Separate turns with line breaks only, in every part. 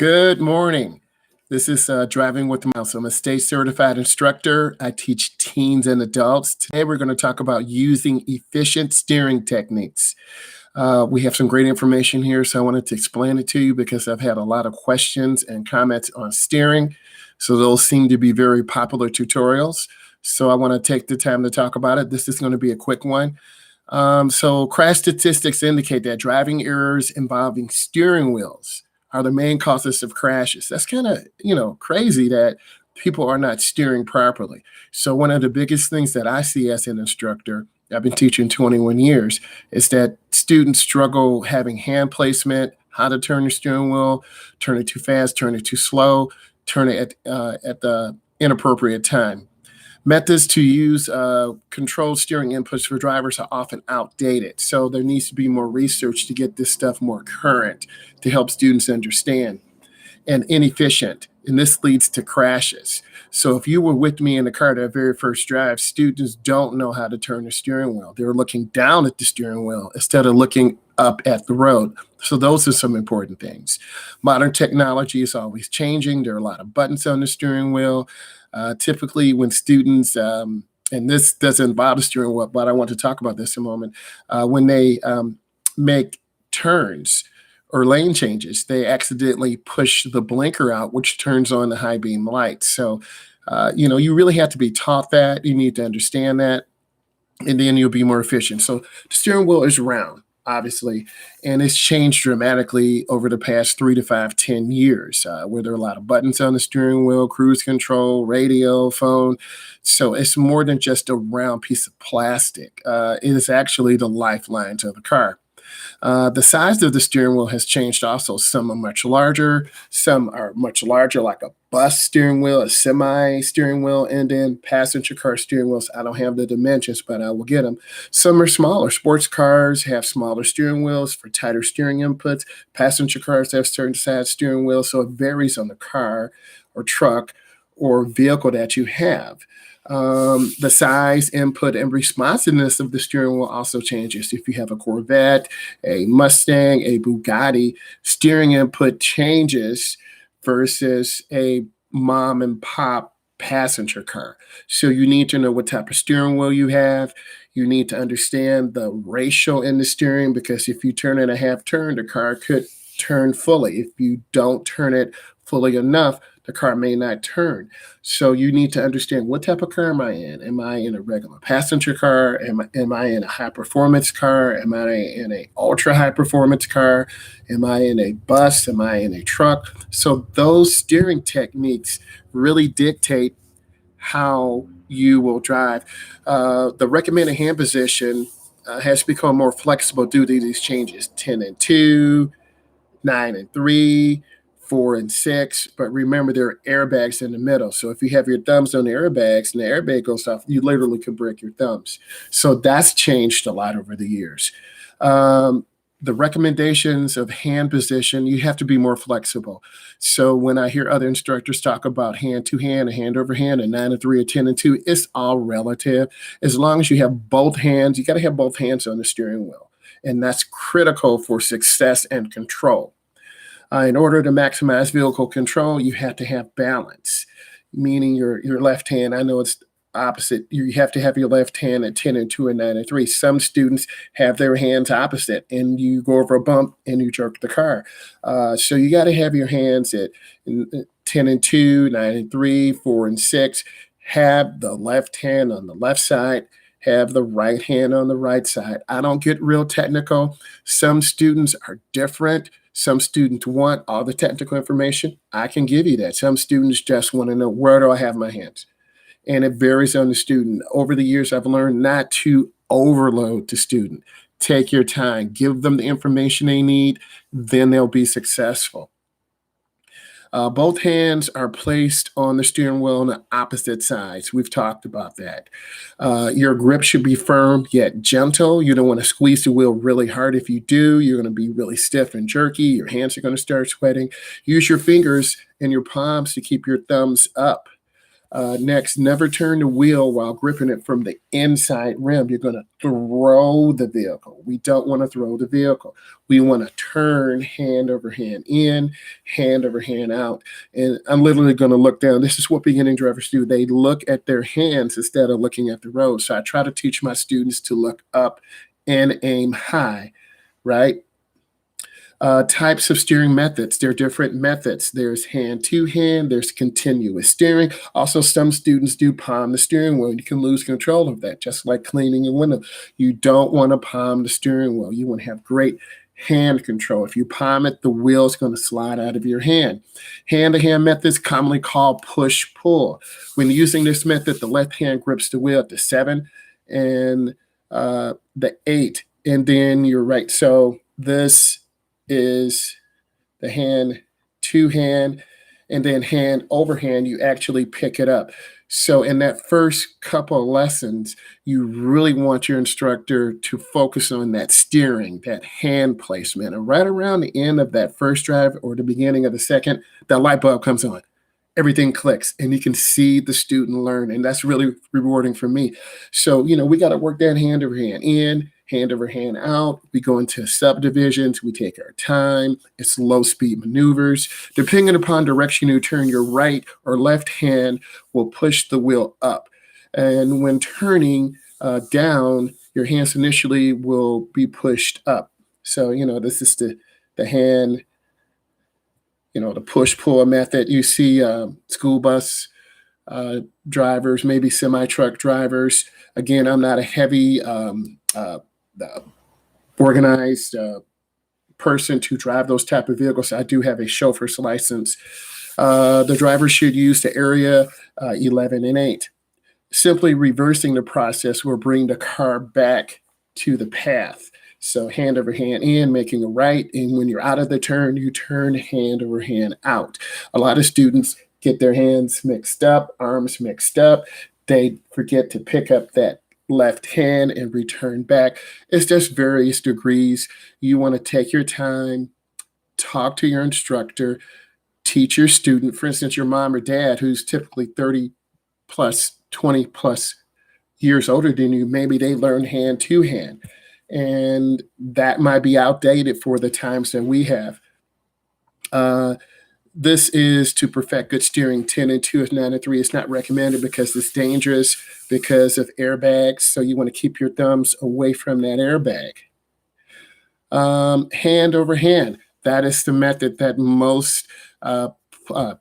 Good morning. This is Driving with Myles. I'm a state certified instructor. I teach teens and adults. Today, we're going to talk about using efficient steering techniques. We have some great information here, so I wanted to explain it to you because I've had a lot of questions and comments on steering. So those seem to be very popular tutorials. So I want to take the time to talk about it. This is going to be a quick one. So crash statistics indicate that driving errors involving steering wheels are the main causes of crashes. That's kind of, crazy that people are not steering properly. So one of the biggest things that I see as an instructor, I've been teaching 21 years, is that students struggle having hand placement, how to turn the steering wheel, turn it too fast, turn it too slow, turn it at the inappropriate time. Methods to use controlled steering inputs for drivers are often outdated. So there needs to be more research to get this stuff more current to help students understand. And inefficient, and this leads to crashes. So if you were with me in the car that very first drive, students don't know how to turn the steering wheel. They're looking down at the steering wheel instead of looking up at the road. So those are some important things. Modern technology is always changing. There are a lot of buttons on the steering wheel. Typically when students, and this doesn't involve the steering wheel, but I want to talk about this in a moment, when they make turns or lane changes, they accidentally push the blinker out, which turns on the high beam lights. So, you really have to be taught that. You need to understand that, and then you'll be more efficient. So the steering wheel is round, obviously, and it's changed dramatically over the past 3 to 5, 10 years, where there are a lot of buttons on the steering wheel, cruise control, radio, phone. So it's more than just a round piece of plastic. It is actually the lifeline to the car. The size of the steering wheel has changed also. Some are much larger, some are much larger, like a bus steering wheel, a semi steering wheel, and then passenger car steering wheels. I don't have the dimensions, but I will get them. Some are smaller. Sports cars have smaller steering wheels for tighter steering inputs. Passenger cars have certain size steering wheels, so it varies on the car or truck or vehicle that you have. The size, input, and responsiveness of the steering wheel also changes. If you have a Corvette, a Mustang, a Bugatti, steering input changes versus a mom and pop passenger car. So you need to know what type of steering wheel you have. You need to understand the ratio in the steering, because if you turn it a half turn, the car could turn fully. If you don't turn it fully enough, the car may not turn. So you need to understand, what type of car am I in? Am I in a regular passenger car? Am I in a high performance car? Am I in a ultra high performance car? Am I in a bus? Am I in a truck? So those steering techniques really dictate how you will drive. The recommended hand position has become more flexible due to these changes: 10 and 2, 9 and 3, 4 and 6. But remember, there are airbags in the middle. So if you have your thumbs on the airbags and the airbag goes off, you literally could break your thumbs. So that's changed a lot over the years. The recommendations of hand position, you have to be more flexible. So when I hear other instructors talk about hand to hand, a hand over hand, a 9 and 3, a 10 and 2, it's all relative. As long as you have both hands, you got to have both hands on the steering wheel. And that's critical for success and control. In order to maximize vehicle control, you have to have balance, meaning your left hand. I know it's opposite. You have to have your left hand at 10 and 2 and 9 and 3. Some students have their hands opposite, and you go over a bump and you jerk the car. So you got to have your hands at 10 and 2, 9 and 3, 4 and 6. Have the left hand on the left side, have the right hand on the right side. I don't get real technical. Some students are different. Some students want all the technical information. I can give you that. Some students just want to know, where do I have my hands? And it varies on the student. Over the years, I've learned not to overload the student. Take your time, give them the information they need, then they'll be successful. Both hands are placed on the steering wheel on the opposite sides. We've talked about that. Your grip should be firm yet gentle. You don't want to squeeze the wheel really hard. If you do, you're going to be really stiff and jerky. Your hands are going to start sweating. Use your fingers and your palms to keep your thumbs up. Next, never turn the wheel while gripping it from the inside rim. You're going to throw the vehicle. We don't want to throw the vehicle. We want to turn hand over hand in, hand over hand out. And I'm literally going to look down. This is what beginning drivers do. They look at their hands instead of looking at the road. So I try to teach my students to look up and aim high, right? Types of steering methods. There are different methods. There's hand to hand, there's continuous steering. Also, some students do palm the steering wheel. You can lose control of that, just like cleaning a window. You don't want to palm the steering wheel. You want to have great hand control. If you palm it, the wheel is going to slide out of your hand. Hand-to-hand methods, commonly called push-pull. When using this method, the left hand grips the wheel at the 7 and the 8, and then you're right. So this is the hand to hand, and then hand over hand, you actually pick it up. So in that first couple of lessons, you really want your instructor to focus on that steering, that hand placement. And right around the end of that first drive or the beginning of the second, that light bulb comes on. Everything clicks and you can see the student learn. And that's really rewarding for me. So, we got to work that hand over hand in, hand over hand out. We go into subdivisions. We take our time. It's low speed maneuvers. Depending upon direction you turn, your right or left hand will push the wheel up. And when turning down, your hands initially will be pushed up. So, this is the hand, the push-pull method. You see school bus drivers, maybe semi-truck drivers. Again, I'm not a heavy organized person to drive those type of vehicles. I do have a chauffeur's license. The driver should use the area 11 and 8. Simply reversing the process will bring the car back to the path. So hand over hand in, making a right. And when you're out of the turn, you turn hand over hand out. A lot of students get their hands mixed up, arms mixed up. They forget to pick up that left hand and return back. It's just various degrees. You want to take your time, talk to your instructor, teach your student, for instance, your mom or dad, who's typically 30 plus, 20 plus years older than you, maybe they learn hand to hand. And that might be outdated for the times that we have. This is to perfect good steering. 10 and 2 is 9 and 3. It's not recommended because it's dangerous because of airbags. So you want to keep your thumbs away from that airbag. Hand over hand. That is the method that most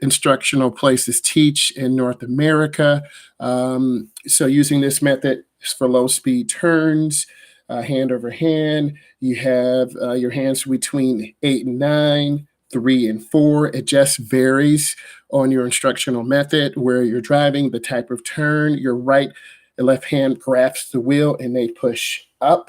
instructional places teach in North America. So using this method is for low speed turns. Hand over hand. You have your hands between 8 and 9, 3 and 4. It just varies on your instructional method, where you're driving, the type of turn. Your right and left hand grasps the wheel and they push up,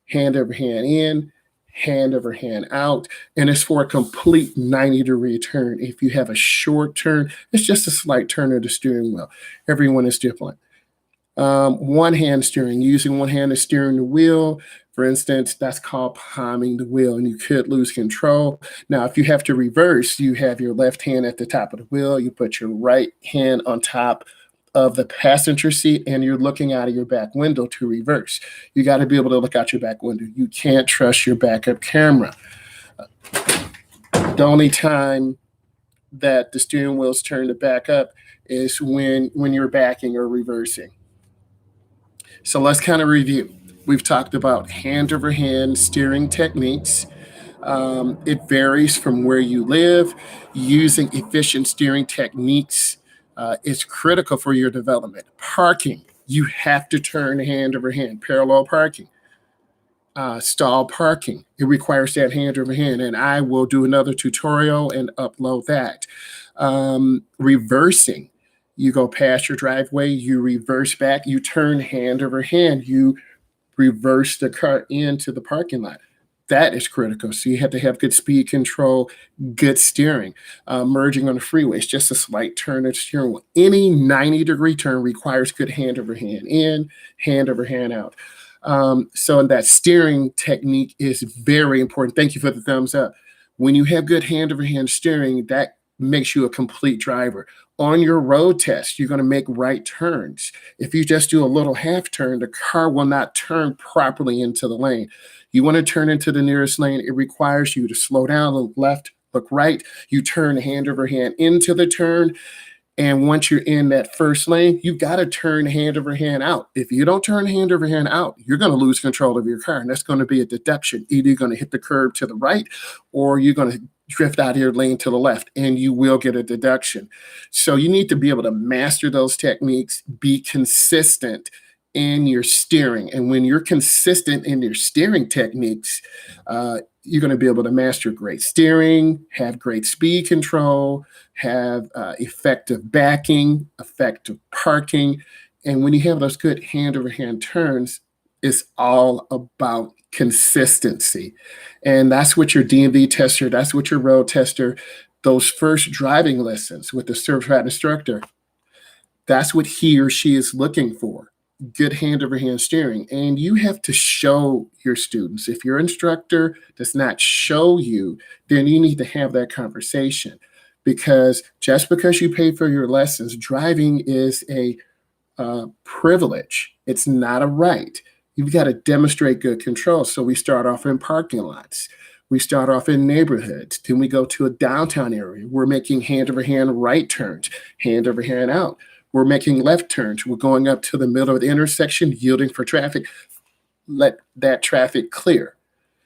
hand over hand in, hand over hand out. And it's for a complete 90-degree turn. If you have a short turn, it's just a slight turn of the steering wheel. Everyone is different. One-hand steering, using one hand to steering the wheel. For instance, that's called palming the wheel, and you could lose control. Now, if you have to reverse, you have your left hand at the top of the wheel. You put your right hand on top of the passenger seat, and you're looking out of your back window to reverse. You got to be able to look out your back window. You can't trust your backup camera. The only time that the steering wheel's turned to back up is when you're backing or reversing. So let's kind of review. We've talked about hand-over-hand steering techniques. It varies from where you live. Using efficient steering techniques is critical for your development. Parking, you have to turn hand over hand. Parallel parking. Stall parking, it requires that hand over hand. And I will do another tutorial and upload that. Reversing. You go past your driveway, you reverse back, you turn hand over hand, you reverse the car into the parking lot. That is critical. So you have to have good speed control, good steering. Merging on the freeway, it's just a slight turn of the steering wheel. Any 90-degree turn requires good hand over hand in, hand over hand out. So that steering technique is very important. Thank you for the thumbs up. When you have good hand over hand steering, that makes you a complete driver. On your road test, you're going to make right turns. If you just do a little half turn, the car will not turn properly into the lane. You want to turn into the nearest lane, it requires you to slow down, look left, look right. You turn hand over hand into the turn. And once you're in that first lane, you got to turn hand over hand out. If you don't turn hand over hand out, you're going to lose control of your car. And that's going to be a deduction. Either you're going to hit the curb to the right or you're going to drift out of your lane to the left, and you will get a deduction. So you need to be able to master those techniques, be consistent in your steering. And when you're consistent in your steering techniques, you're going to be able to master great steering, have great speed control, have effective backing, effective parking. And when you have those good hand over hand turns, it's all about consistency. And that's what your DMV tester, that's what your road tester, those first driving lessons with the certified instructor, that's what he or she is looking for. Good hand over hand steering. And you have to show your students. If your instructor does not show you, then you need to have that conversation. Because just because you pay for your lessons, driving is a privilege. It's not a right. You've got to demonstrate good control. So we start off in parking lots. We start off in neighborhoods. Then we go to a downtown area. We're making hand over hand right turns, hand over hand out. We're making left turns. We're going up to the middle of the intersection, yielding for traffic. Let that traffic clear.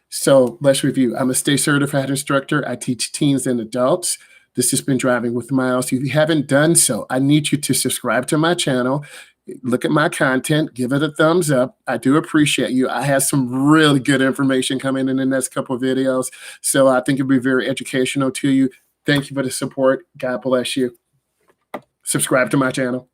So let's review. I'm a state certified instructor. I teach teens and adults. This has been Driving with Myles. If you haven't done so, I need you to subscribe to my channel. Look at my content, give it a thumbs up. I do appreciate you. I have some really good information coming in the next couple of videos. So I think it'll be very educational to you. Thank you for the support. God bless you. Subscribe to my channel.